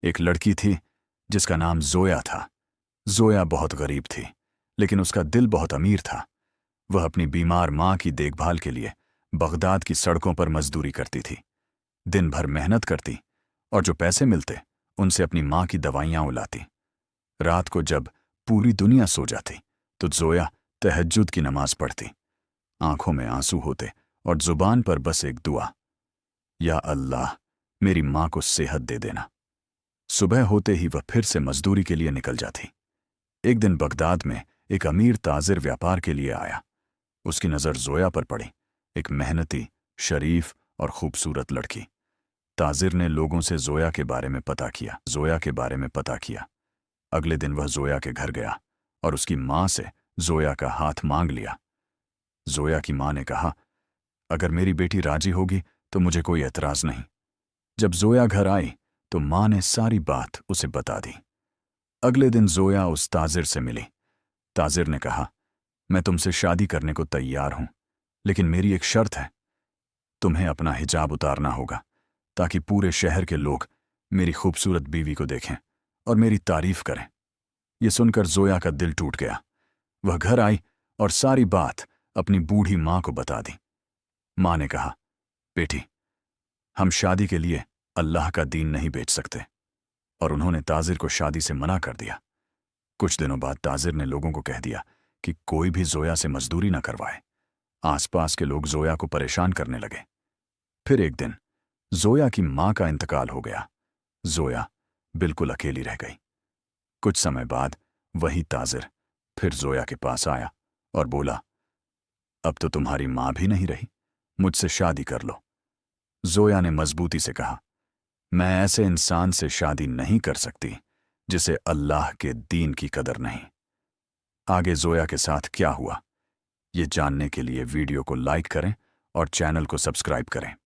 एक लड़की थी जिसका नाम जोया था। जोया बहुत गरीब थी, लेकिन उसका दिल बहुत अमीर था। वह अपनी बीमार माँ की देखभाल के लिए बगदाद की सड़कों पर मजदूरी करती थी। दिन भर मेहनत करती और जो पैसे मिलते उनसे अपनी माँ की दवाइयाँ उलाती। रात को जब पूरी दुनिया सो जाती तो जोया तहज्जुद की नमाज पढ़ती। आंखों में आंसू होते और जुबान पर बस एक दुआ, या अल्लाह मेरी माँ को सेहत दे देना। सुबह होते ही वह फिर से मजदूरी के लिए निकल जाती। एक दिन बगदाद में एक अमीर ताजिर व्यापार के लिए आया। उसकी नज़र जोया पर पड़ी, एक मेहनती, शरीफ और खूबसूरत लड़की। ताजिर ने लोगों से जोया के बारे में पता किया। अगले दिन वह जोया के घर गया और उसकी माँ से जोया का हाथ मांग लिया। जोया की माँ ने कहा, अगर मेरी बेटी राजी होगी तो मुझे कोई एतराज नहीं। जब जोया घर आई तो माँ ने सारी बात उसे बता दी। अगले दिन जोया उस ताजिर से मिली। ताजिर ने कहा, मैं तुमसे शादी करने को तैयार हूं, लेकिन मेरी एक शर्त है। तुम्हें अपना हिजाब उतारना होगा ताकि पूरे शहर के लोग मेरी खूबसूरत बीवी को देखें और मेरी तारीफ करें। यह सुनकर जोया का दिल टूट गया। वह घर आई और सारी बात अपनी बूढ़ी माँ को बता दी। माँ ने कहा, बेटी, हम शादी के लिए अल्लाह का दीन नहीं बेच सकते, और उन्होंने ताजिर को शादी से मना कर दिया। कुछ दिनों बाद ताजिर ने लोगों को कह दिया कि कोई भी जोया से मजदूरी न करवाए। आसपास के लोग जोया को परेशान करने लगे। फिर एक दिन जोया की माँ का इंतकाल हो गया। जोया बिल्कुल अकेली रह गई। कुछ समय बाद वही ताजिर फिर जोया के पास आया और बोला, अब तो तुम्हारी माँ भी नहीं रही, मुझसे शादी कर लो। जोया ने मजबूती से कहा, मैं ऐसे इंसान से शादी नहीं कर सकती जिसे अल्लाह के दीन की कदर नहीं। आगे जोया के साथ क्या हुआ, ये जानने के लिए वीडियो को लाइक करें और चैनल को सब्सक्राइब करें।